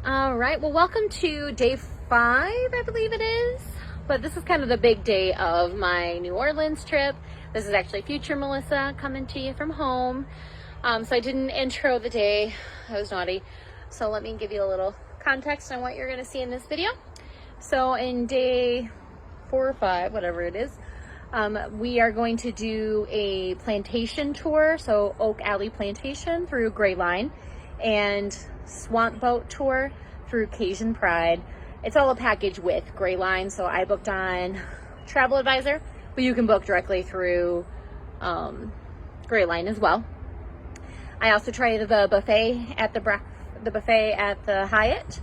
All right, well, welcome to day 5, I believe it is. But this is kind of the big day of my New Orleans trip. This is actually future Melissa coming to you from home. So I didn't intro the day. I was naughty. So let me give you a little context on what you're going to see in this video. So in day 4 or 5, whatever it is, we are going to do a plantation tour. So Oak Alley Plantation through Gray Line, and swamp boat tour through Cajun Pride. It's all a package with Gray Line, so I booked on Travel Advisor, but you can book directly through Gray Line as well. I also tried the buffet at the buffet at the Hyatt,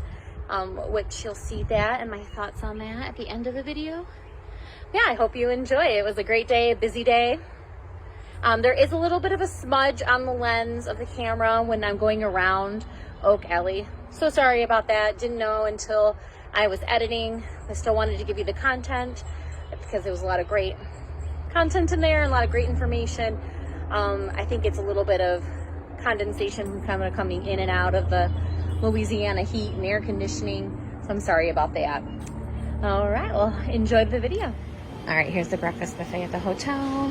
which you'll see that and my thoughts on that at the end of the video. Yeah, I hope you enjoy. It was a great day, a busy day. There is a little bit of a smudge on the lens of the camera when I'm going around Oak Alley. So sorry about that. Didn't know until I was editing. I still wanted to give you the content because there was a lot of great content in there and a lot of great information. I think it's a little bit of condensation kind of coming in and out of the Louisiana heat and air conditioning. So I'm sorry about that. All right, well, enjoy the video. All right, here's the breakfast buffet at the hotel.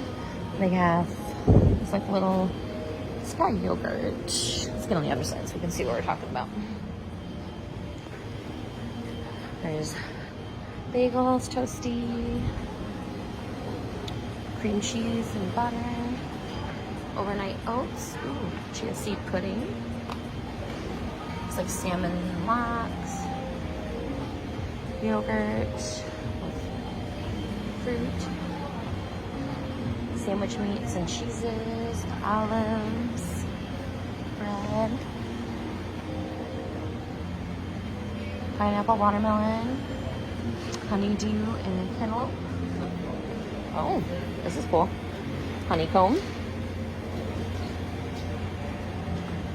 They have this like little sky yogurt. Let's get on the other side so we can see what we're talking about. There's bagels, toasty, cream cheese and butter, overnight oats, ooh, chia seed pudding. It's like salmon lox, yogurt with fruit, sandwich meats and cheeses, olives, bread, pineapple, watermelon, honeydew, and cantaloupe. Oh, this is cool. Honeycomb.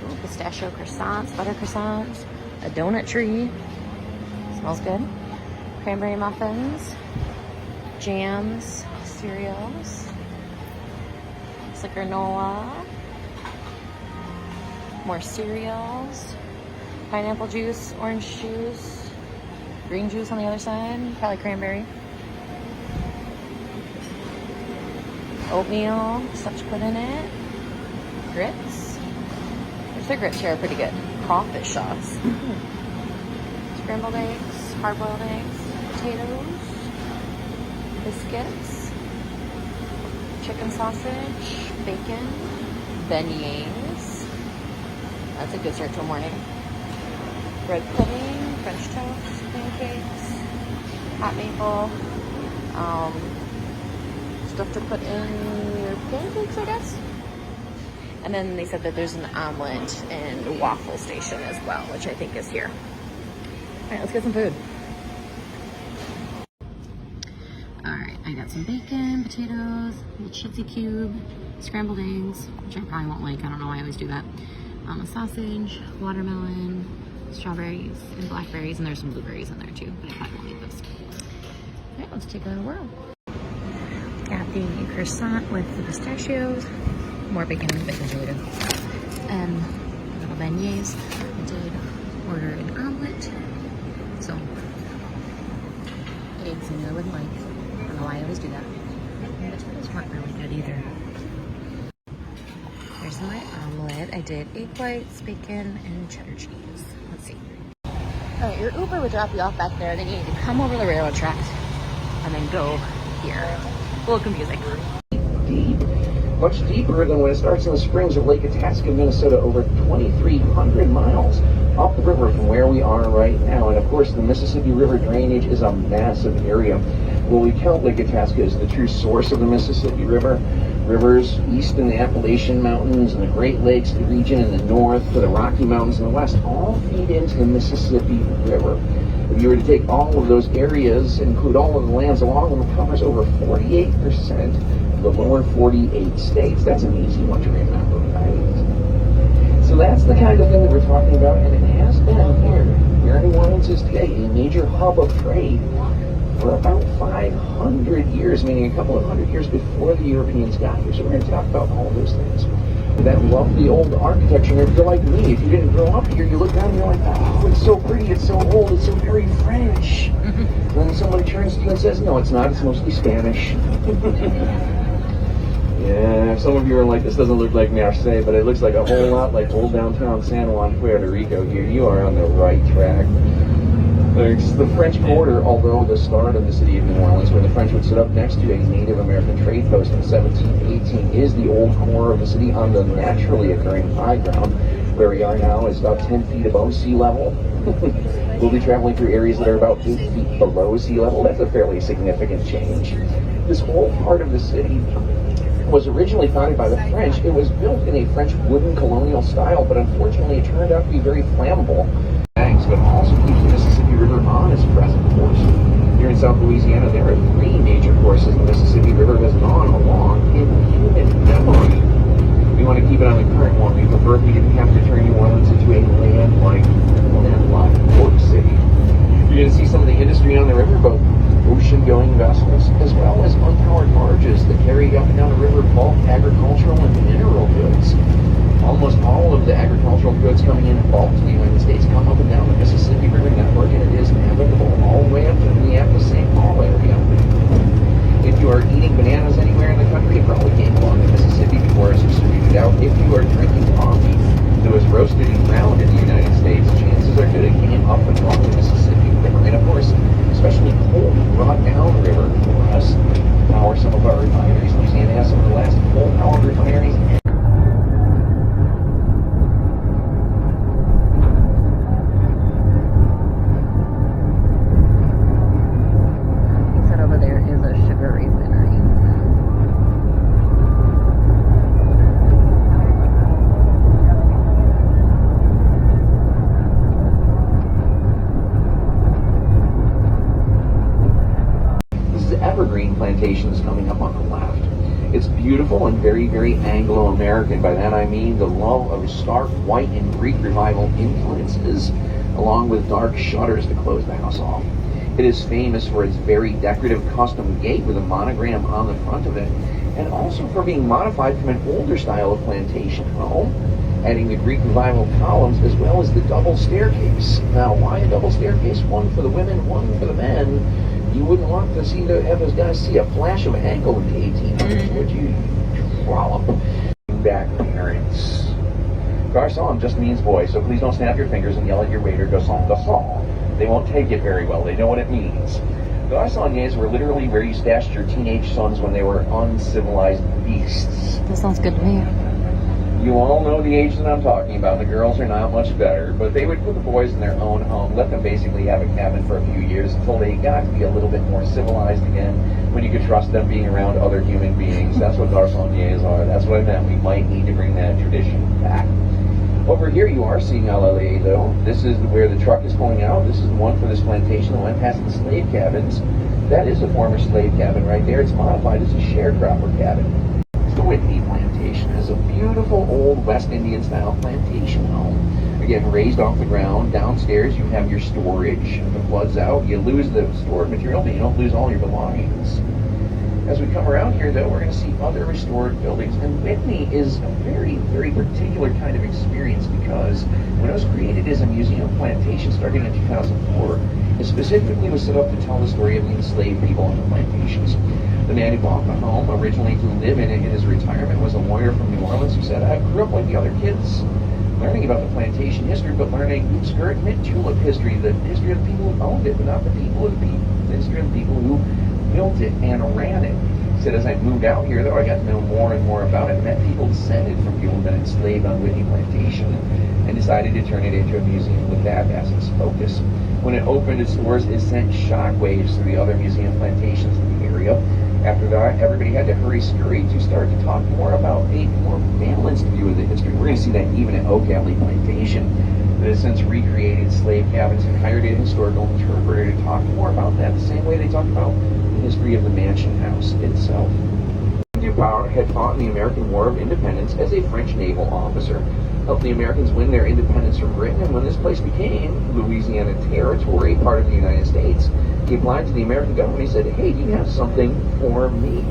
Ooh, pistachio croissants, butter croissants, a donut tree. Smells good. Cranberry muffins, jams, cereals. It's like granola. More cereals. Pineapple juice, orange juice, green juice on the other side, probably cranberry. Oatmeal, stuff to put in it. Grits. Their grits here are pretty good. Crawfish sauce. Scrambled eggs, hard-boiled eggs, potatoes, biscuits, chicken sausage, bacon, beignets. That's a good start to a morning. Bread pudding, French toast, pancakes, hot maple, stuff to put in your pancakes, I guess. And then they said that there's an omelet and waffle station as well, which I think is here. All right, let's get some food. All right, I got some bacon, potatoes, a little chitsy cube, scrambled eggs, which I probably won't like. I don't know why I always do that. A sausage, watermelon, strawberries and blackberries, and there's some blueberries in there too, but I probably won't eat those. All right, let's take a whirl. Got the croissant with the pistachios, more bacon, bacon's really good, and little beignets. I did order an omelet, so eggs in there with mine. I don't know why I always do that. And the potatoes weren't really good either. Here's my omelet. I did egg whites, bacon, and cheddar cheese. Let's see. All right, your Uber would drop you off back there. Then you need to come over the railroad tracks and then go here. A little confusing. Deep, much deeper than when it starts in the springs of Lake Itasca, Minnesota, over 2,300 miles up the river from where we are right now. And of course, the Mississippi River drainage is a massive area. Well, we count Lake Itasca as the true source of the Mississippi River. Rivers east in the Appalachian Mountains and the Great Lakes region in the north to the Rocky Mountains in the west all feed into the Mississippi River. If you were to take all of those areas, include all of the lands along them, it covers over 48% of the lower 48 states. That's an easy one to remember, right? So that's the kind of thing that we're talking about, and it has been here. Where New Orleans is today, a major hub of trade for about 500 years, meaning a couple of hundred years before the Europeans got here. So we're going to talk about all those things. that lovely old architecture. And if you're like me, if you didn't grow up here, you look down and you're like, oh, it's so pretty, it's so old, it's so very French. And then somebody turns to you and says, no, it's not, it's mostly Spanish. Yeah, some of you are like, this doesn't look like Marseille, but it looks like a whole lot like old downtown San Juan, Puerto Rico here. You are on the right track. The French Quarter, although the start of the city of New Orleans, where the French would sit up next to a Native American trade post in 1718, is the old core of the city on the naturally occurring high ground. Where we are now is about 10 feet above sea level. We'll be traveling through areas that are about 8 feet below sea level. That's a fairly significant change. This whole part of the city was originally founded by the French. It was built in a French wooden colonial style, but unfortunately it turned out to be very flammable. Thanks, but also keeps the Mississippi River on its present course. Here in South Louisiana, there are 3 major courses the Mississippi River has gone along in human memory. We want to keep it on the current one. We prefer if we didn't have to turn New Orleans into a landlocked port city. You're going to see some of the industry on the river, both ocean-going vessels, as well as unpowered barges that carry up and down the river bulk agricultural and mineral goods. Almost all of the agricultural goods coming in bulk to the United States come up and down the Mississippi River network, and it is navigable all the way up to the Minneapolis-St. Paul area. If you are eating bananas anywhere in the country, it probably came along the Mississippi before it was distributed out. If you are drinking coffee that was roasted and ground in the United States, chances are good it came up and along the Mississippi River. And of course, especially coal brought down the river for us to power some of our refineries. Louisiana has some of the last coal-powered refineries. Plantations coming up on the left. It's beautiful and very, very Anglo-American. By that I mean the love of stark white and Greek revival influences, along with dark shutters to close the house off. It is famous for its very decorative custom gate with a monogram on the front of it, and also for being modified from an older style of plantation home, adding the Greek revival columns as well as the double staircase. Now, why a double staircase? One for the women, one for the men. You wouldn't want to have those guys see a flash of ankle in the 1800s, would you? Trollop. Back parents. Garçon just means boy, so please don't snap your fingers and yell at your waiter, garçon, garçon. They won't take it very well. They know what it means. Garçonniers were literally where you stashed your teenage sons when they were uncivilized beasts. That sounds good to me. You all know the age that I'm talking about. The girls are not much better, but they would put the boys in their own home, let them basically have a cabin for a few years until they got to be a little bit more civilized again, when you could trust them being around other human beings. That's what garçonniers are. That's what I meant. We might need to bring that tradition back. Over here you are seeing Alley, though. This is where the truck is pulling out. This is the one for this plantation that went past the slave cabins. That is a former slave cabin right there. It's modified as a sharecropper cabin. The Whitney Plantation is a beautiful old West Indian style plantation home. Again, raised off the ground. Downstairs you have your storage. If it floods out, you lose the stored material, but you don't lose all your belongings. As we come around here, though, we're going to see other restored buildings. And Whitney is a very, very particular kind of experience because when it was created as a museum plantation starting in 2004, it specifically was set up to tell the story of the enslaved people on the plantations. The man who bought the home originally to live in it in his retirement was a lawyer from New Orleans who said, I grew up like the other kids, learning about the plantation history, but learning skirt mid-tulip history, the history of the people who owned it, but not the people of the people, the history of the people who built it and ran it. He said, as I moved out here, though, I got to know more and more about it, met people descended from people who had been enslaved on Whitney Plantation, and decided to turn it into a museum with that as its focus. When it opened its doors, it sent shockwaves through the other museum plantations in the area. After that, everybody had to hurry-scurry to start to talk more about a more balanced view of the history. We're going to see that even at Oak Alley Plantation, that has since recreated slave cabins and hired a historical interpreter to talk more about that, the same way they talk about the history of the mansion house itself. Dupont had fought in the American War of Independence as a French naval officer, helped the Americans win their independence from Britain, and when this place became Louisiana Territory, part of the United States, he applied to the American government. He said, hey, do you have something for me?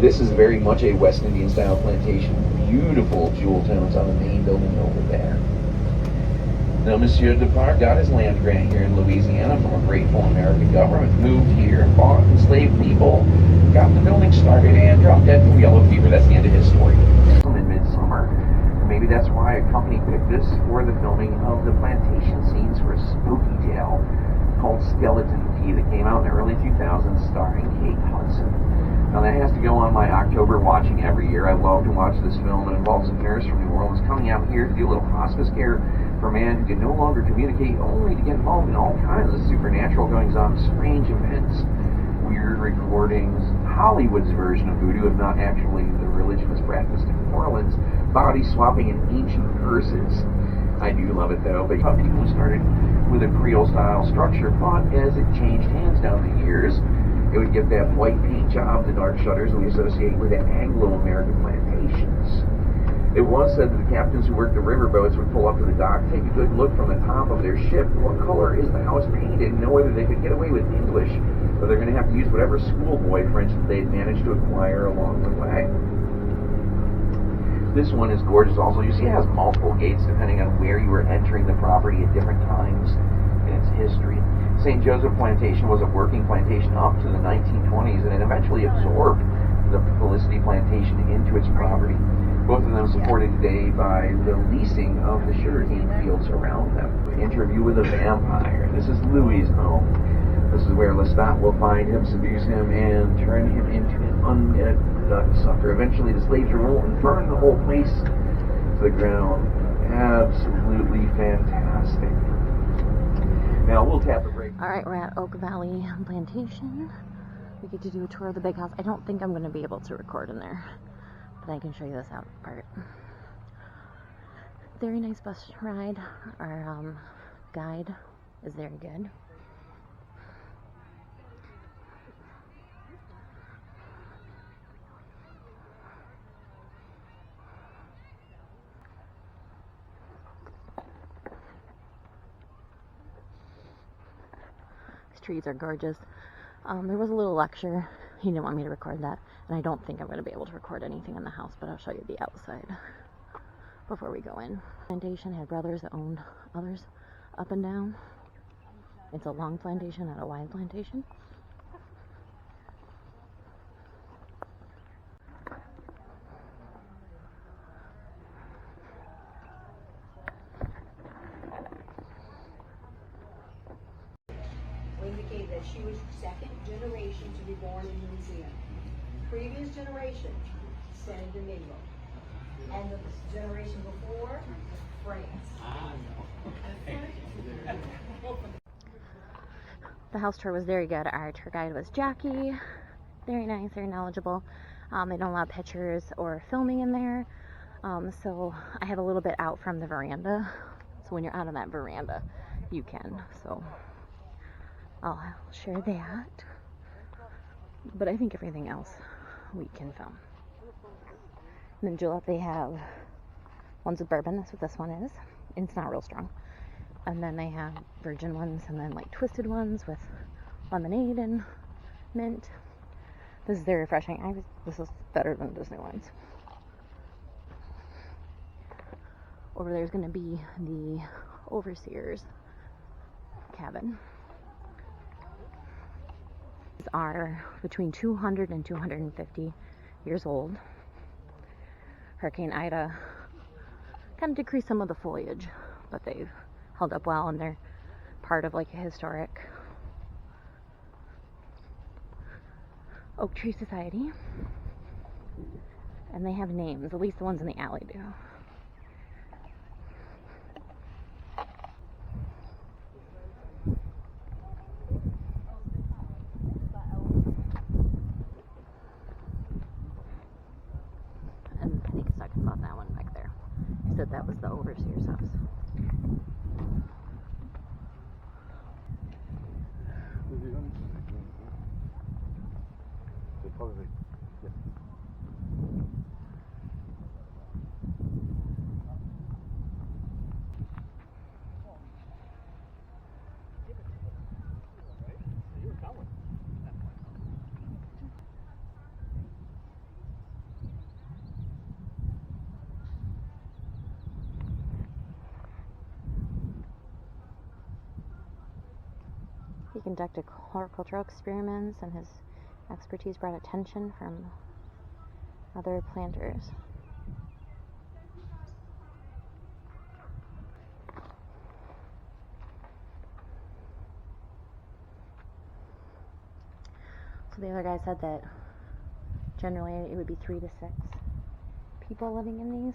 This is very much a West Indian style plantation. beautiful jewel tones on the main building over there. Now, Monsieur Depart got his land grant here in Louisiana from a grateful American government, moved here, fought enslaved people, got the building started, and dropped dead from yellow fever. That's the end of his story. In midsummer, maybe that's why a company picked this for the filming of the plantation scenes for a spooky tale called Skeleton Key that came out in the early 2000s starring Kate Hudson. Now that has to go on my October watching every year. I love to watch this film. It involves a nurse from New Orleans coming out here to do a little hospice care for a man who can no longer communicate, only to get involved in all kinds of supernatural goings-on, strange events, weird recordings, Hollywood's version of voodoo, if not actually the religion that's practiced in New Orleans, body swapping and ancient curses. I do love it though, but people started with a Creole-style structure, but as it changed hands down the years, it would get that white paint job, the dark shutters that we associate with the Anglo-American plantations. It was said that the captains who worked the riverboats would pull up to the dock, take a good look from the top of their ship. What color is the house painted? Know whether they could get away with English, or they're going to have to use whatever schoolboy French that they'd managed to acquire along the way. This one is gorgeous also. You see it has multiple gates depending on where you were entering the property at different times in its history. St. Joseph Plantation was a working plantation up to the 1920s, and it eventually absorbed the Felicity Plantation into its property. Both of them supported today by the leasing of the sugarcane fields around them. Interview with a vampire. This is Louis's home. This is where Lestat will find him, seduce him, and turn him into an undead sucker. Eventually the slaves revolt and burn the whole place to the ground. Absolutely fantastic. Now we'll tap the break. Alright, we're at Oak Valley Plantation. We get to do a tour of the big house. I don't think I'm going to be able to record in there, but I can show you this out part. Very nice bus ride. Our guide is very good. These trees are gorgeous. There was a little lecture. He didn't want me to record that, and I don't think I'm going to be able to record anything in the house, but I'll show you the outside before we go in. Plantation had brothers that owned others up and down. It's a long plantation, not a wide plantation. Indicated that she was second generation to be born in Louisiana. Previous generation, Saint Domingo. And the generation before, France. The house tour was very good. Our tour guide was Jackie. Very nice, very knowledgeable. They don't allow pictures or filming in there. So I have a little bit out from the veranda. So when you're out on that veranda, you can. So I'll share that. But I think everything else we can film. And then julep, they have ones with bourbon. That's what this one is. And it's not real strong. And then they have virgin ones, and then like twisted ones with lemonade and mint. This is very refreshing. This is better than Disney ones. Over there's going to be the overseer's cabin. These are between 200 and 250 years old. Hurricane Ida kind of decreased some of the foliage, but they've held up well, and they're part of like a historic oak tree society. And they have names, at least the ones in the alley do. And I think it's talking about that one back there. He said that was the overseer's house. He conducted horticultural experiments, and his expertise brought attention from other planters. So the other guy said that generally it would be 3 to 6 people living in these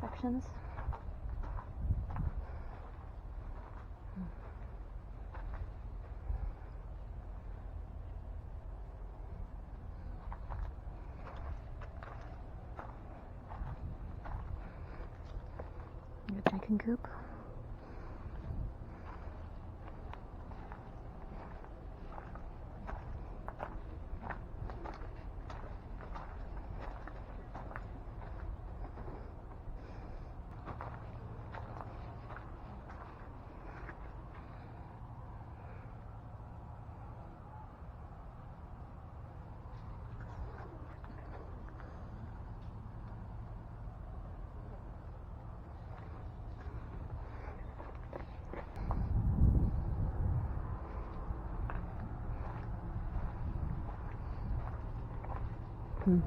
sections. A chicken coop.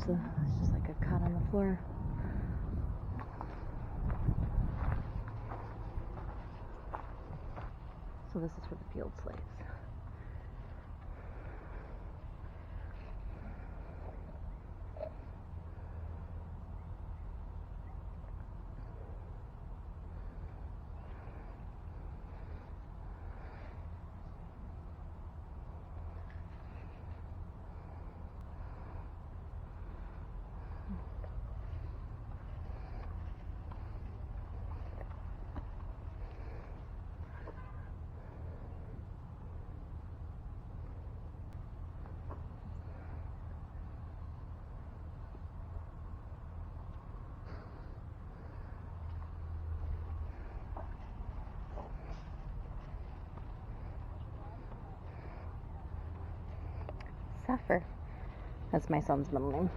So it's just like a cot on the floor. So this is for the field slaves. Sapphire. That's my son's middle name.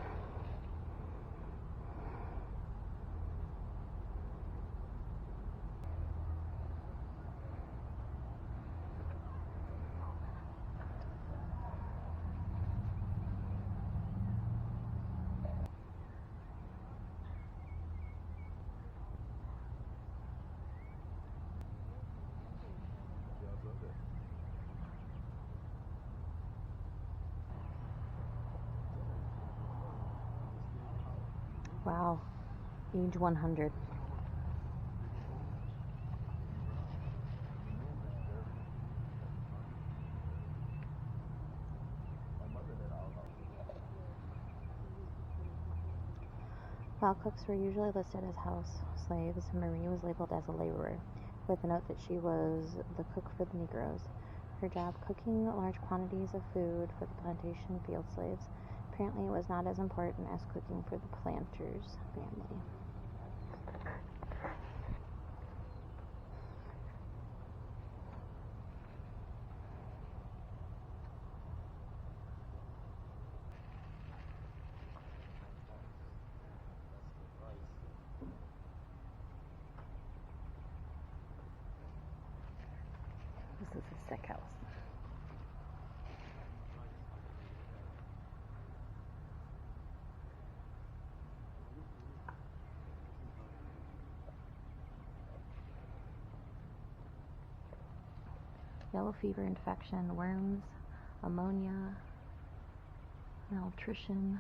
Wow, age 100. While cooks were usually listed as house slaves, Marie was labeled as a laborer, with a note that she was the cook for the Negroes. Her job, cooking large quantities of food for the plantation field slaves, apparently was not as important as cooking for the planter's family. This is a sick house. Yellow fever infection, worms, ammonia, malnutrition,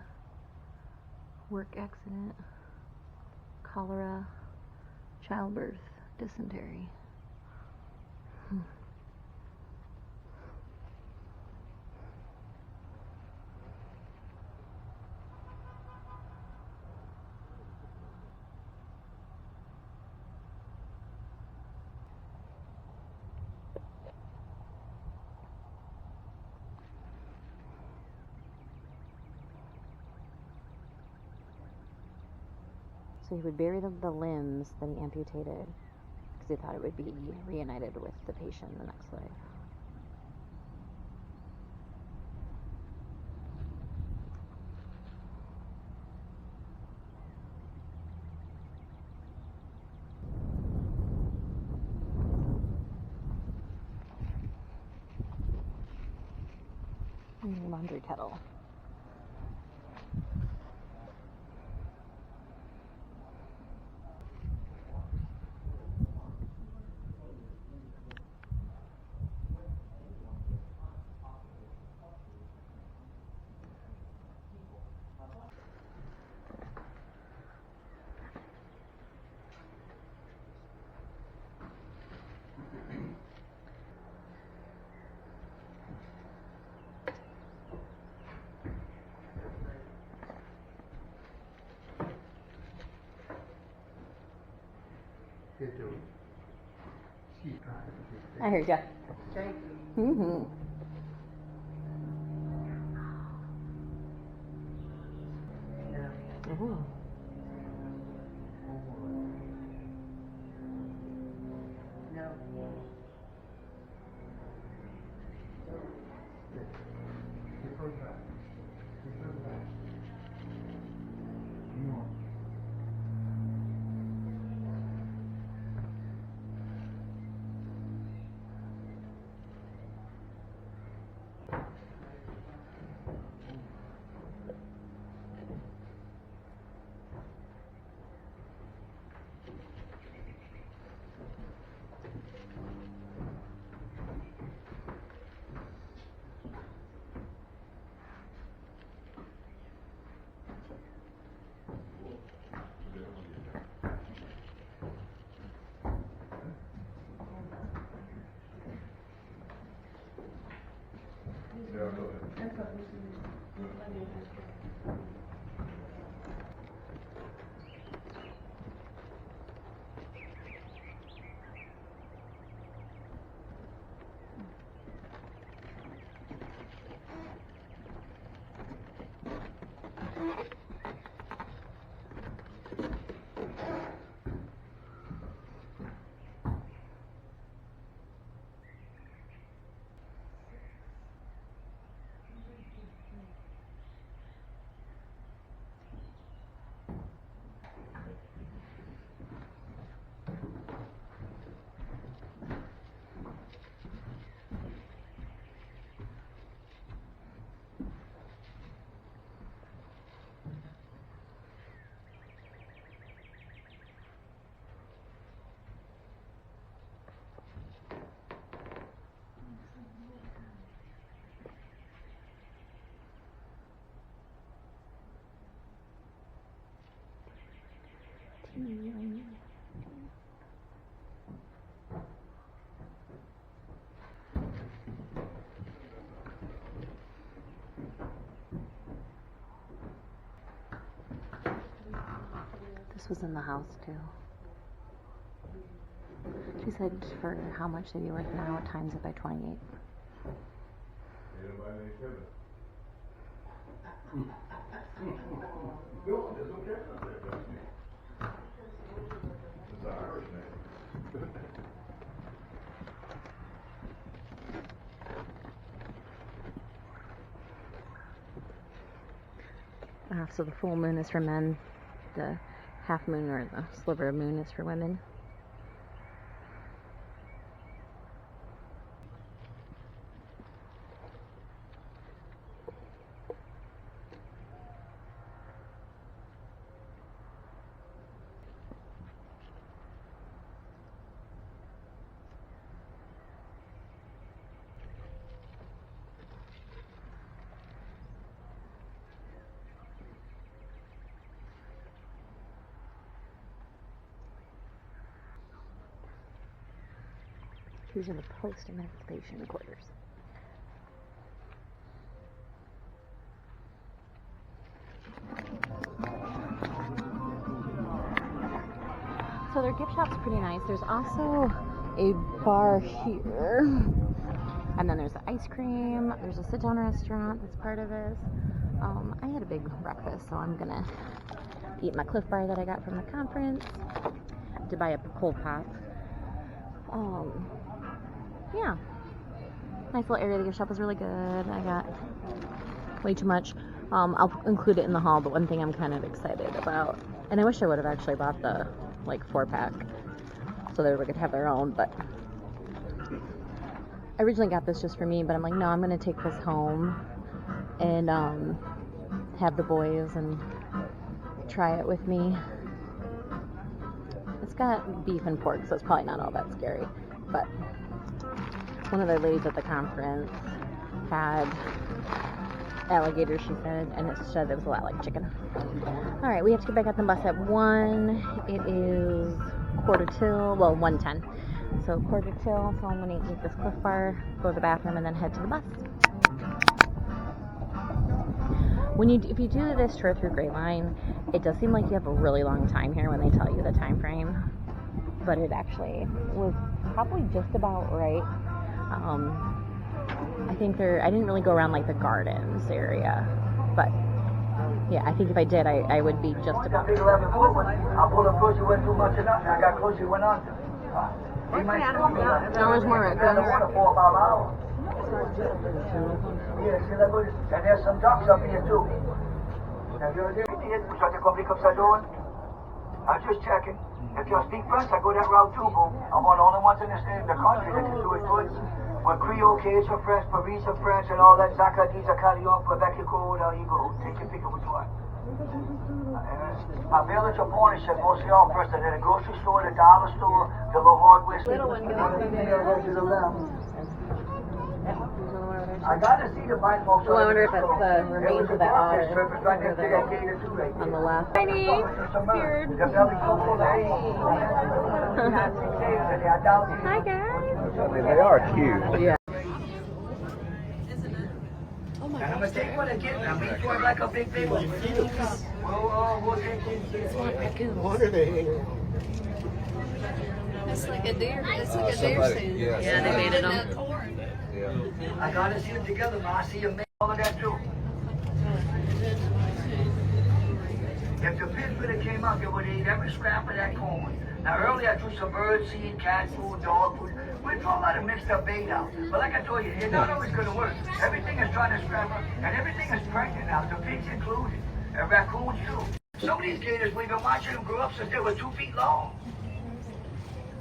work accident, cholera, childbirth, dysentery. So he would bury the limbs that he amputated because he thought it would be reunited with the patient in the next life. And laundry kettle. I heard ya. Thank you. Mm-hmm. Ooh. No. This was in the house too. She said for how much they'd be worth now, it times it by 28. So the full moon is for men, the half moon or the sliver of moon is for women. These are the post-emancipation quarters. So their gift shop's pretty nice. There's also a bar here. And then there's the ice cream. There's a sit-down restaurant that's part of this. I had a big breakfast, so I'm gonna eat my Cliff Bar that I got from the conference. To buy a cold pop. Yeah. Nice little area. The gift shop was really good. I got way too much. I'll include it in the haul, but one thing I'm kind of excited about, and I wish I would have actually bought the 4-pack so they could have their own, but I originally got this just for me, but I'm like, no, I'm going to take this home and have the boys and try it with me. It's got beef and pork, so it's probably not all that scary. But one of the ladies at the conference had alligator, she said, and it said it was a lot like chicken. Alright, we have to get back on the bus at 1. It is 1:10. So 1:45, so I'm going to eat this Cliff Bar, go to the bathroom, and then head to the bus. If you do this tour through Gray Line, it does seem like you have a really long time here when they tell you the time frame. But it actually was probably just about right. I didn't really go around like the gardens area, but yeah, I think if I did, I would be just about. I pulled up close, you went too much of nothing. I got close, you went on. How much more it goes? Yeah, see that good? And there's some ducks up here too. Have you ever seen what the company comes are doing? I'm just checking. If you speak French, I go that route too, boo. I'm one of the only ones in the country that can do it good. But Creole, Cajun French, Paris French, and all that, Zacadie, Zacadillon, Quebec, you go, there you go. Take your pick of which one. My village of Pornish said mostly all first. I did a grocery store, the dollar store, the little hardware store. Little one goes. I got to see the bike folks. Well, I wonder if it's the remains of that otter on the left. Tiny, weird. Hi guys. They are cute. Yeah. And I'm going to take one again. I'm going to do it like a big one. We'll take it. What are they? It's like a deer. It's like a deer stand. Yeah, they made it on. I got to see them together, man. I see them make all of that too. If the pigs would have came out, they would have ate every scrap of that corn. Now earlier I threw some bird seed, cat food, dog food. We throw a lot of mixed up bait out. But like I told you, it's not always going to work. Everything is trying to scrap up, and everything is pregnant now, the pigs included, and raccoons too. Some of these gators, we've been watching them grow up since they were 2 feet long.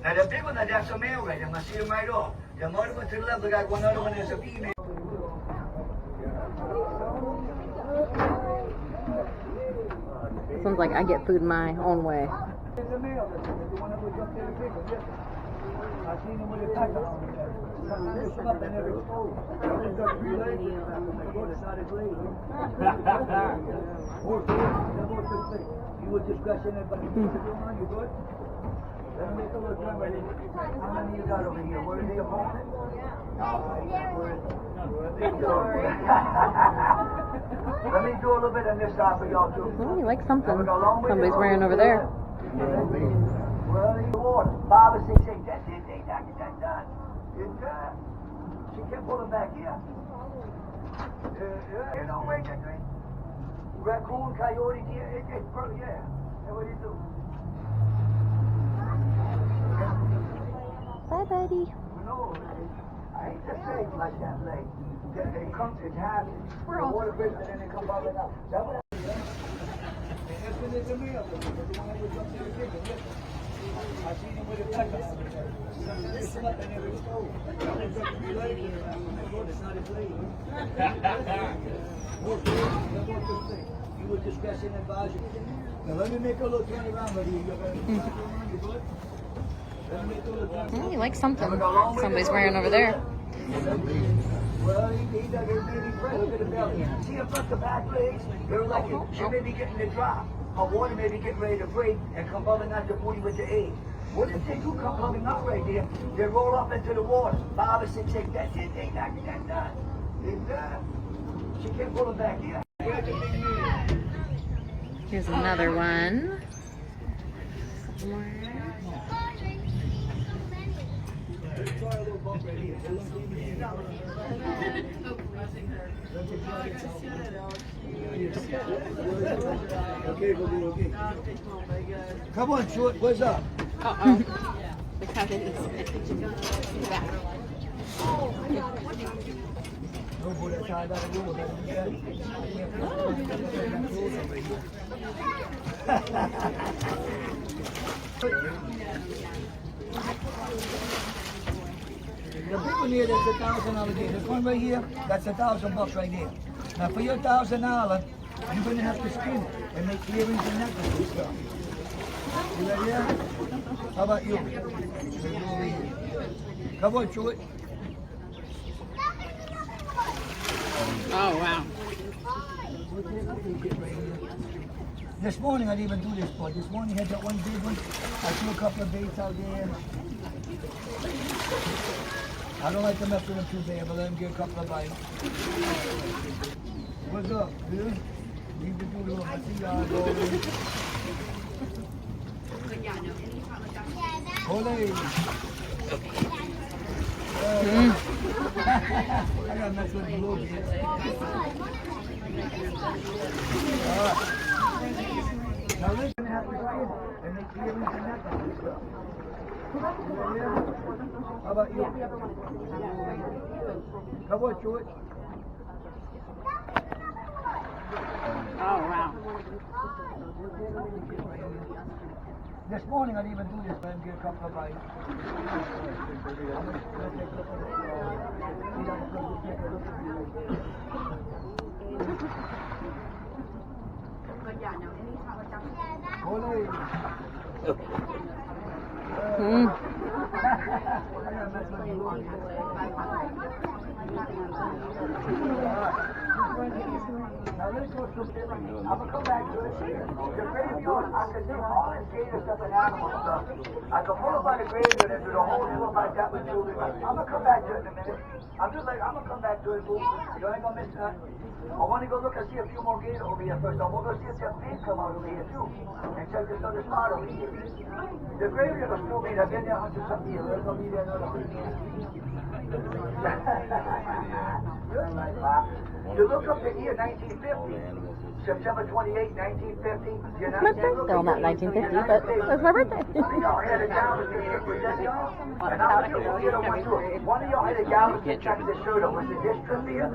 Now the big one, that's a male right there. I'm going to see them right off. The other one to the left, I got one other one that's a female. Sounds like I get food my own way. There's a male, the one that was up there, the big one, yes. I seen him with a packer on there. It's up and never exposed. It's got 3 legs. It's not his leg. You were just scratching it, but you good? Let me make a little drum right in. How many you got over here? Where are the opponent? Let me do a little bit on this side for y'all too. Oh, you like something somebody's wearing over there. Well, in the water. 5 or 6, 8. That's it. Ain't that done. It's done. She can't pull it back here. You don't wait that thing. Raccoon, coyote, deer, it's yeah. That's what you do. Bye, buddy. No, I hate to say it like that, like, they come to have the water breaks and then they come bubbling up. That what I seen him with a packer on there. It's up and never exposed. It's not his leg. You were discussing advising. Now let me make a little turn around, buddy. You're good? Oh, you like something somebody's wearing over there. Well, he does his baby friend. Look at the belly. See him front the back legs? They're like it. She may be getting the drop. Her water may be getting ready to break and come bubbling out the booty with the egg. What if they do come bubbling out right there? They roll up into the water. 5 or 6 eggs. That's it. They knock that done. It's done. She can't pull it back here. Here's another one. Try a little bump right here. Okay, we'll do okay. Come on, short. What's up? Uh-oh. The cat is back. No, boy, that's how I got to do The big one here, that's $1,000 alligator. This one right here, that's $1,000 right there. Now for your $1,000, you're gonna have to spin it and make earrings and necklaces and stuff. You ready? How about you? Come on, chew it. Oh, wow. This morning I didn't even do this, but this morning I had that one big one. I threw a couple of baits out there. I don't like to mess with them too bad, but let them get a couple of bites. What's up, dude? Leave the doodle up. I see y'all going. Ole! I gotta mess with the blue bit. Alright. Now listen, have to spin it and make earrings and necklaces and stuff. How about you? Come on, chew it. Oh, wow. This morning I didn't even do this, but I'm get a couple of bites. Now let's go to I'm gonna come back to it here. The graveyard, I can do all this gator stuff and animal stuff. I can pull up by the graveyard and do the whole deal like that with children. I'm gonna come back to it in a minute. I'm gonna come back to it, boo. You ain't gonna miss that. I want to go look and see a few more gators over here first. I want to go see if that fish come out over here too. And check this other spot over here. The graveyard will still be there. I've been there 100-something years. There's gonna be there another 50 years. You look up the year 1950. September 28, 1950. You're not My birthday, well, not 1950, but it was my birthday. Y'all had a gal with the shirt with that y'all? And I'll give you the one too. One of y'all had a gal with the shirt on. Was it this trip here?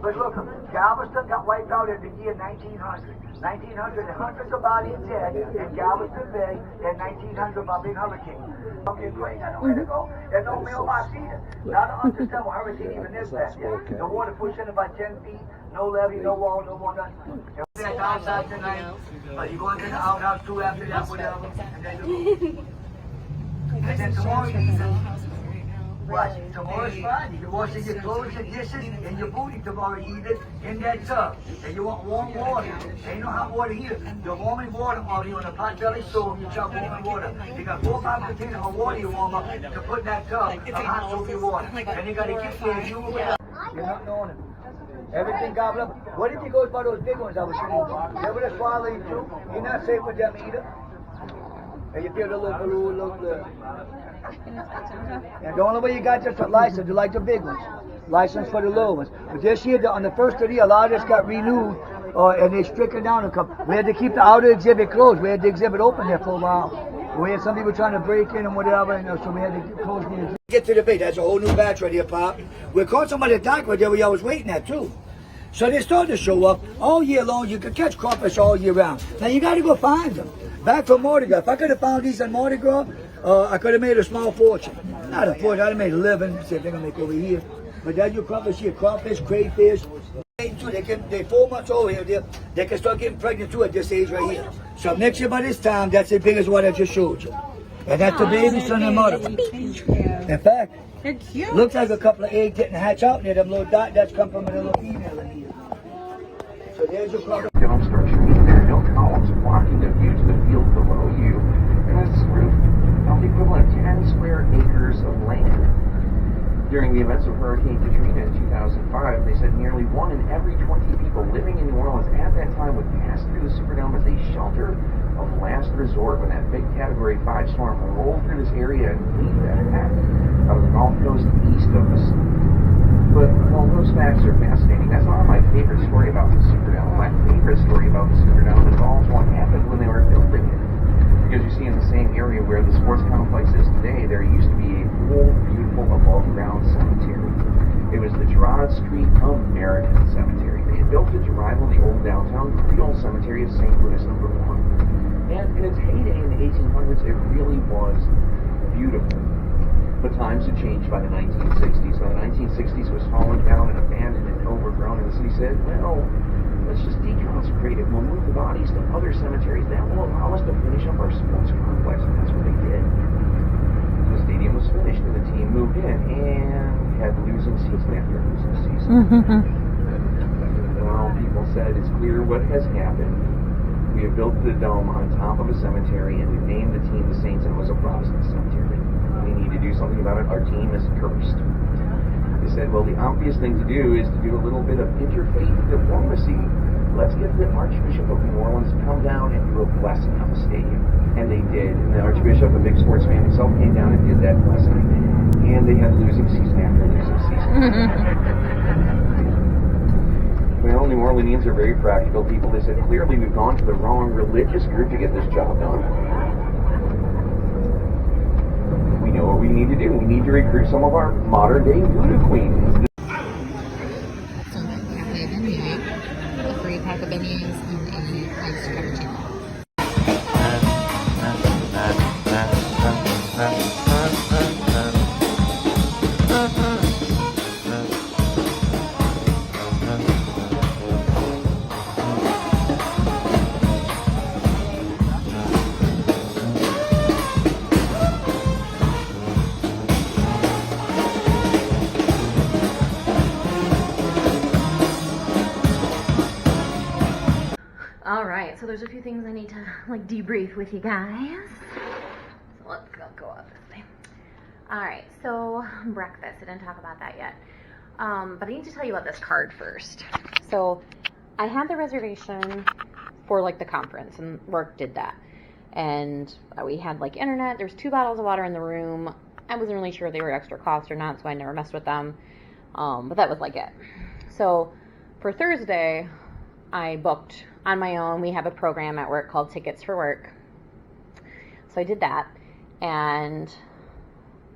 But look, Galveston got wiped out in the year 1900. 1900, and hundreds of bodies dead in Galveston Bay in 1900 by big hurricane. Okay, great, I know where to go. There's no mailbox either. Not to understand what hurricane even is back there. The water pushed in about 10 feet, no levee, no wall, no more nothing. That's outside tonight. You going to the outhouse too after that, whatever. And then tomorrow evening. What? Tomorrow's Friday. You're washing your clothes, your dishes, and your booty tomorrow evening in that tub. And you want warm water. Ain't no hot water here. You're warming water out here on a pot belly stove. You chop warming water. You got 4 or 5 containers of water you warm up to put in that tub of hot soapy water. And you got to keep your you away. You're not knowing it. Everything gobbled up. What if he goes by those big ones I was shooting? They would have swallowed you too. You're not safe with them either. And you feel the little balloon look good. And the only way you got just a license, you like the big ones. License for the little ones. But this year, on the first of the year, a lot of this got renewed, and they stricken down a couple. We had to keep the outer exhibit closed. We had the exhibit open there for a while. We had some people trying to break in and whatever, so we had to close the exhibit. Get to the bait. That's a whole new batch right here, Pop. We caught somebody at dock right there where I was waiting at, too. So they started to show up all year long. You could catch crawfish all year round. Now, you got to go find them. Back from Mardi Gras. If I could have found these on Mardi Gras, I could have made a small fortune. Not a fortune, I'd have made a living. See if they're going to make over here. But that's your crawfish here. Crawfish, crayfish. They're 4 months old here. They can start getting pregnant too at this age right here. So next year by this time, that's as big as what I just showed you. And that's the baby son and mother. In fact, looks like a couple of eggs didn't hatch out there. Them little dot, that's come from a little female in here. So there's your crawfish. Dome structure means there are no columns blocking the view to the field below you, and this roof the equivalent of 10 square acres of land. During the events of Hurricane Katrina in 2005, they said nearly 1 in every 20 people living in New Orleans at that time would pass through the Superdome as a shelter of last resort when that big Category 5 storm rolled through this area and lead that heck out of the Gulf Coast east of us. But while those facts are fascinating, that's not my favorite story about the Superdome. My favorite story about the Superdome involves what happened when they were building it. Because you see, in the same area where the sports complex is today, there used to be a old, beautiful, above-ground cemetery. It was the Girard Street American Cemetery. They had built it to rival the old downtown Creole Cemetery of St. Louis No. 1. And in its heyday in the 1800s, it really was beautiful. But times had changed by the 1960s. from the 1960s was fallen down and abandoned and overgrown, and the city said, well, let's just deconsecrate it and we'll move the bodies to other cemeteries. That will allow us to finish up our sports complex, and that's what they did. The stadium was finished and the team moved in and had losing season after losing season. Well, people said it's clear what has happened. We have built the dome on top of a cemetery and we've named the team the Saints, and it was a Protestant cemetery. We need to do something about it. Our team is cursed. They said, well, the obvious thing to do is to do a little bit of interfaith diplomacy. Let's get the Archbishop of New Orleans to come down and do a blessing on the stadium. And they did. And the Archbishop, a big sports fan himself, came down and did that blessing. And they had losing season after losing season. Well, New Orleanians are very practical people. They said, clearly we've gone to the wrong religious group to get this job done. We know what we need to do. We need to recruit some of our modern-day voodoo queens. So, Cafe Beignet, a free pack of beignets and a iced cappuccino. Alright, so there's a few things I need to like debrief with you guys. So let's go up this way. Alright, so breakfast. I didn't talk about that yet. But I need to tell you about this card first. So I had the reservation for like the conference, and work did that. And we had like internet. There's 2 bottles of water in the room. I wasn't really sure if they were extra cost or not, so I never messed with them. But that was like it. So for Thursday, I booked on my own. We have a program at work called Tickets for Work. So I did that and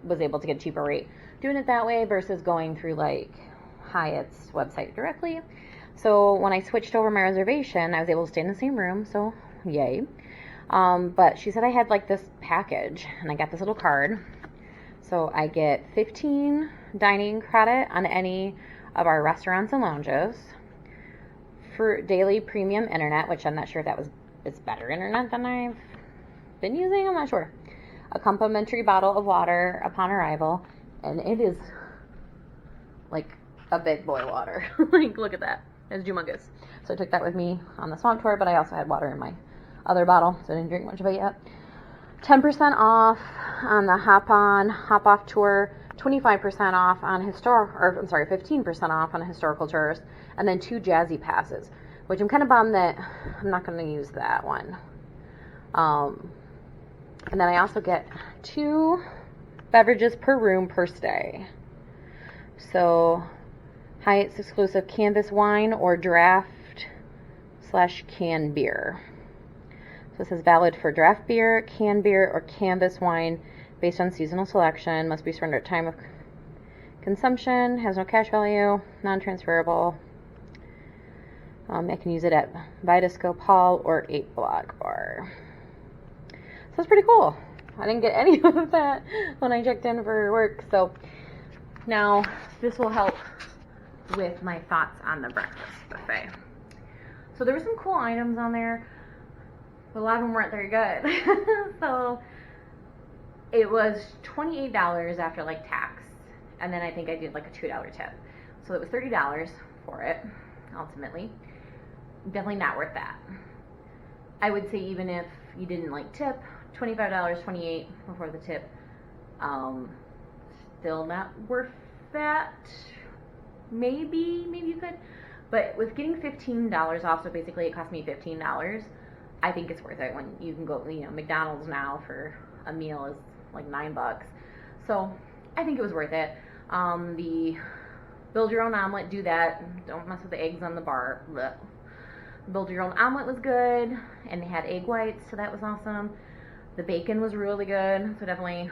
was able to get a cheaper rate doing it that way versus going through like Hyatt's website directly. So when I switched over my reservation, I was able to stay in the same room, so yay. But she said I had like this package, and I got this little card. So I get 15 dining credit on any of our restaurants and lounges, for daily premium internet, which I'm not sure if it's better internet than I've been using, I'm not sure. A complimentary bottle of water upon arrival, and it is like a big boy water. Like, look at that. It's humongous. So I took that with me on the swamp tour, but I also had water in my other bottle, so I didn't drink much of it yet. 10% off on the hop off tour, 25% off on 15% off on historical tours, and then 2 jazzy passes, which I'm kind of bummed that I'm not going to use that one. And then I also get 2 beverages per room per stay. So Hyatt's exclusive canvas wine or draft/can beer. So this is valid for draft beer, can beer, or canvas wine based on seasonal selection. Must be surrendered at time of consumption. Has no cash value. Non-transferable. I can use it at Vidascope Hall or 8 Block Bar. So it's pretty cool. I didn't get any of that when I checked in for work. So now this will help with my thoughts on the breakfast buffet. So there were some cool items on there, but a lot of them weren't very good. So it was $28 after like tax, and then I think I did like a $2 tip. So it was $30 for it, ultimately. Definitely not worth that. I would say even if you didn't like tip, $25, $28 before the tip, still not worth that. Maybe you could, but with getting $15 off, so basically it cost me $15, I think it's worth it. When you can go, McDonald's now for a meal is like $9. So I think it was worth it. The build your own omelet, do that. Don't mess with the eggs on the bar. Blech. Build your own omelet was good, and they had egg whites, so that was awesome. The bacon was really good, so definitely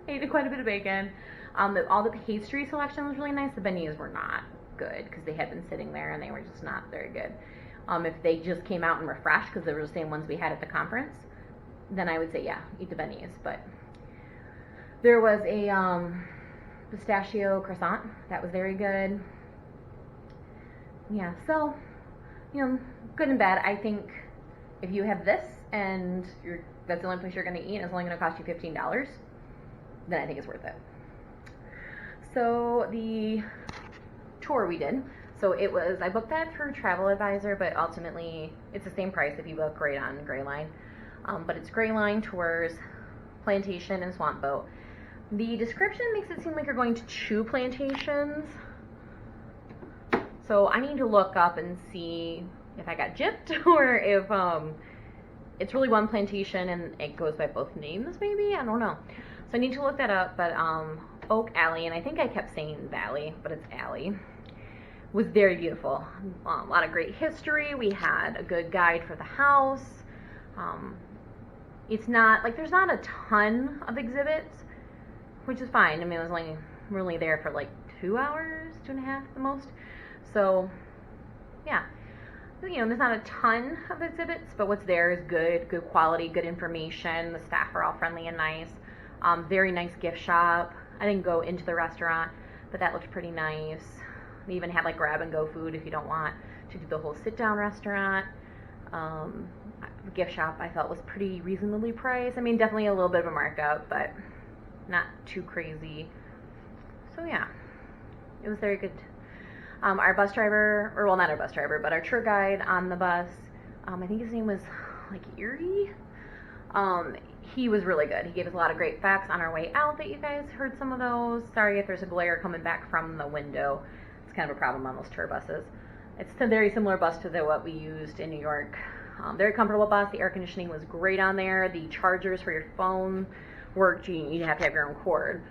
ate quite a bit of bacon. All the pastry selection was really nice. The beignets were not good because they had been sitting there and they were just not very good. If they just came out and refreshed because they were the same ones we had at the conference, then I would say yeah, eat the beignets. But there was a pistachio croissant. That was very good. Yeah, so, you know, good and bad. I think if you have this and that's the only place you're going to eat and it's only going to cost you $15, then I think it's worth it. So the tour we did, so I booked that through Travel Advisor, but ultimately it's the same price if you book right on Gray Line. But it's Gray Line Tours, Plantation, and Swamp Boat. The description makes it seem like you're going to 2 plantations. So I need to look up and see if I got gypped or if it's really one plantation and it goes by both names maybe, I don't know. So I need to look that up, but Oak Alley, and I think I kept saying Valley, but it's Alley, was very beautiful. A lot of great history. We had a good guide for the house. It's not, like, there's not a ton of exhibits, which is fine. I mean, we're only there for like 2 hours, 2.5 at the most. So, yeah. You know, there's not a ton of exhibits, but what's there is good quality, good information. The staff are all friendly and nice. Very nice gift shop. I didn't go into the restaurant, but that looked pretty nice. They even had like grab and go food if you don't want to do the whole sit down restaurant. The gift shop I felt was pretty reasonably priced. I mean, definitely a little bit of a markup, but not too crazy. So yeah, it was very good. Our bus driver, or well, not our bus driver, but our tour guide on the bus, I think his name was like Erie. He was really good. He gave us a lot of great facts on our way out that you guys heard some of those. Sorry if there's a glare coming back from the window. It's kind of a problem on those tour buses. It's a very similar bus to what we used in New York. Very comfortable bus. The air conditioning was great on there. The chargers for your phone worked. You have to have your own cord.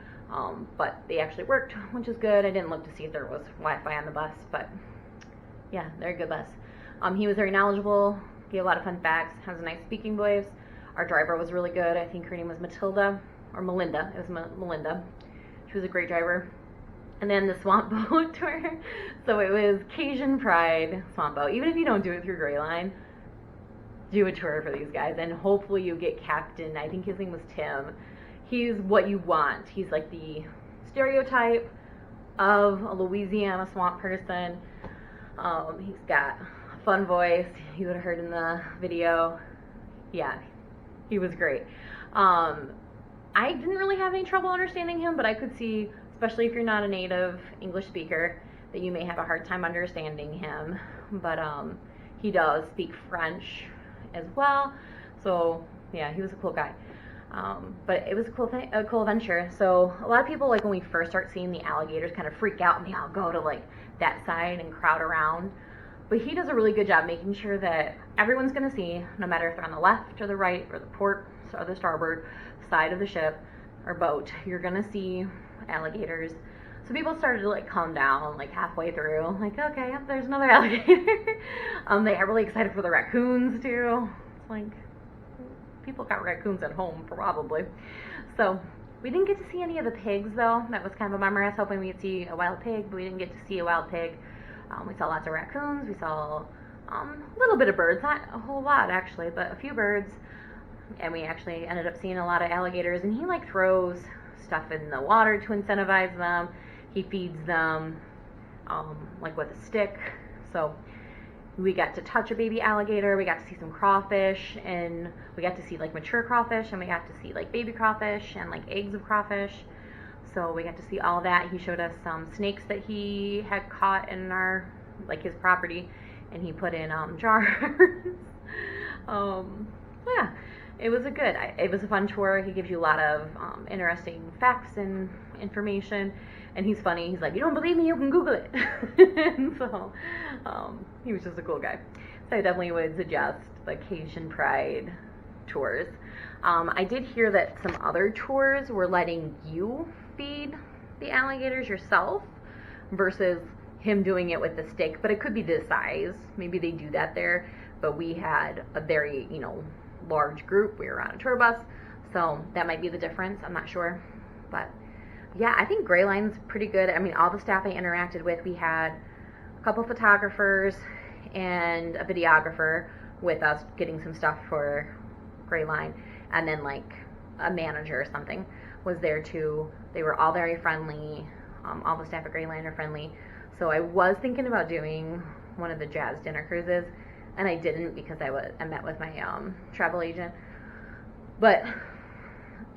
But they actually worked, which is good. I didn't look to see if there was Wi-Fi on the bus, but yeah, they're a good bus. He was very knowledgeable, gave a lot of fun facts, has a nice speaking voice. Our driver was really good. I think her name was Matilda, or Melinda. It was Melinda. She was a great driver. And then the Swamp Boat tour. So it was Cajun Pride Swamp Boat. Even if you don't do it through Gray Line, do a tour for these guys, and hopefully you get Captain, I think his name was Tim. He's what you want. He's like the stereotype of a Louisiana swamp person. He's got a fun voice. You would have heard in the video. Yeah, he was great. I didn't really have any trouble understanding him, but I could see, especially if you're not a native English speaker, that you may have a hard time understanding him. But he does speak French as well. So yeah, he was a cool guy. But it was a cool adventure. So a lot of people, like when we first start seeing the alligators, kind of freak out and they all go to like that side and crowd around. But he does a really good job making sure that everyone's going to see, no matter if they're on the left or the right or the port or the starboard side of the ship or boat, you're going to see alligators. So people started to like calm down like halfway through, like, okay, yep, there's another alligator. They got really excited for the raccoons too. It's like, people got raccoons at home probably. So we didn't get to see any of the pigs though. That was kind of a bummer. I was hoping we'd see a wild pig, but we didn't get to see a wild pig. We saw lots of raccoons. We saw a little bit of birds, not a whole lot actually, but a few birds. And we actually ended up seeing a lot of alligators, and he like throws stuff in the water to incentivize them. He feeds them like with a stick. So we got to touch a baby alligator, we got to see some crawfish, and we got to see like mature crawfish, and we got to see like baby crawfish and like eggs of crawfish. So we got to see all that. He showed us some snakes that he had caught in our, like his property, and he put in jars. Yeah, it was it was a fun tour. He gives you a lot of interesting facts and information. And he's funny. He's like, you don't believe me? You can Google it. And so he was just a cool guy. So I definitely would suggest the Cajun Pride tours. I did hear that some other tours were letting you feed the alligators yourself versus him doing it with the stick. But it could be this size. Maybe they do that there. But we had a very, large group. We were on a tour bus. So that might be the difference. I'm not sure. But yeah, I think Gray Line's pretty good. I mean, all the staff I interacted with, we had a couple photographers and a videographer with us getting some stuff for Gray Line, and then like a manager or something. was there too. They were all very friendly. All the staff at Greyline are friendly. So I was thinking about doing one of the jazz dinner cruises, and I didn't because I met with my travel agent. But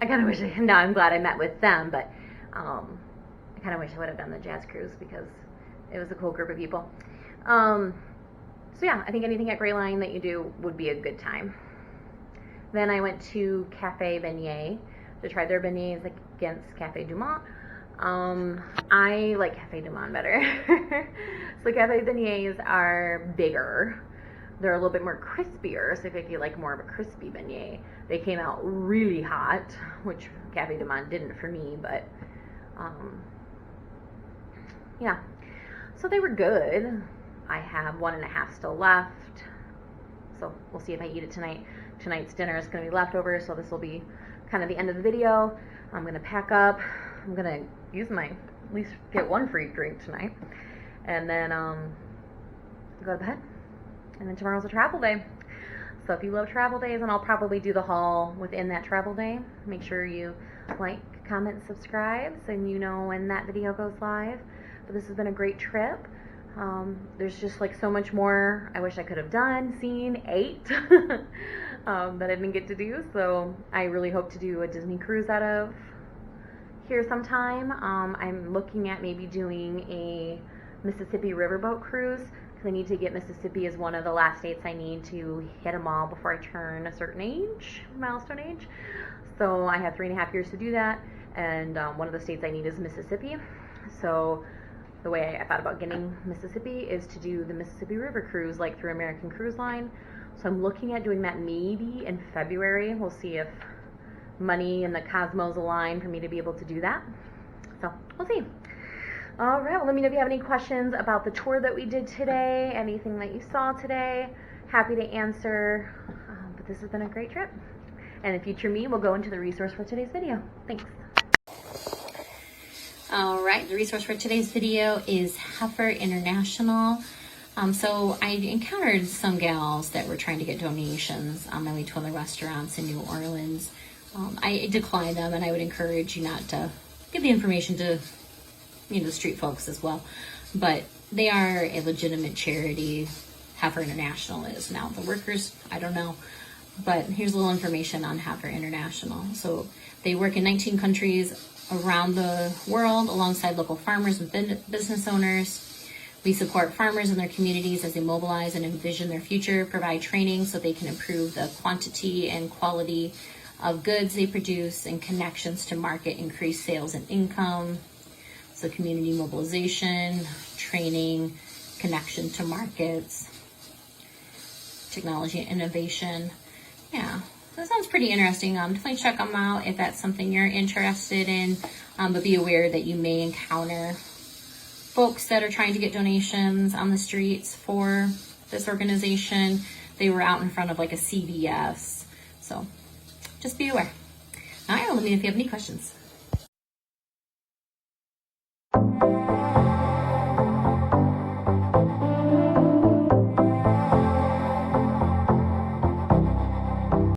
I kind of wish, now I'm glad I met with them, but I kind of wish I would have done the jazz cruise because it was a cool group of people. So yeah, I think anything at Greyline that you do would be a good time. Then I went to Cafe Beignet to try their beignets against Cafe Du Monde. I like Cafe Du Monde better. So Cafe Beignets are bigger. They're a little bit more crispier, so if you like more of a crispy beignet. They came out really hot, which Cafe Du Monde didn't for me, but yeah. So they were good. I have 1.5 still left, so we'll see if I eat it tonight. Tonight's dinner is going to be leftovers, so this will be kind of the end of the video. I'm going to pack up. I'm going to use my, at least get one free drink tonight, and then go to bed. And then tomorrow's a travel day. So if you love travel days, and I'll probably do the haul within that travel day, make sure you like, comment, subscribe so you know when that video goes live. But this has been a great trip. There's just like so much more I wish I could have done, seen, ate that I didn't get to do. So I really hope to do a Disney cruise out of here sometime. I'm looking at maybe doing a Mississippi riverboat cruise because I need to get Mississippi as one of the last states I need to hit them all before I turn a certain age, milestone age. So I have 3.5 years to do that, and one of the states I need is Mississippi. So the way I thought about getting Mississippi is to do the Mississippi River cruise, like through American Cruise Line. So I'm looking at doing that maybe in February. We'll see if money and the cosmos align for me to be able to do that. So we'll see. All right, well, let me know if you have any questions about the tour that we did today, anything that you saw today. Happy to answer. But this has been a great trip. And in future me will go into the resource for today's video. Thanks. All right, the resource for today's video is Heifer International. So I encountered some gals that were trying to get donations on my way to other restaurants in New Orleans. I declined them, and I would encourage you not to give the information to the street folks as well. But they are a legitimate charity. Heifer International is. Now the workers, I don't know. But here's a little information on Heifer International. So they work in 19 countries around the world alongside local farmers and business owners. We support farmers in their communities as they mobilize and envision their future, provide training so they can improve the quantity and quality of goods they produce, and connections to market, increase sales and income. So community mobilization, training, connection to markets, technology and innovation. Yeah, that sounds pretty interesting. Definitely check them out if that's something you're interested in. But be aware that you may encounter folks that are trying to get donations on the streets for this organization. They were out in front of like a CVS. So just be aware. All right, let me know if you have any questions.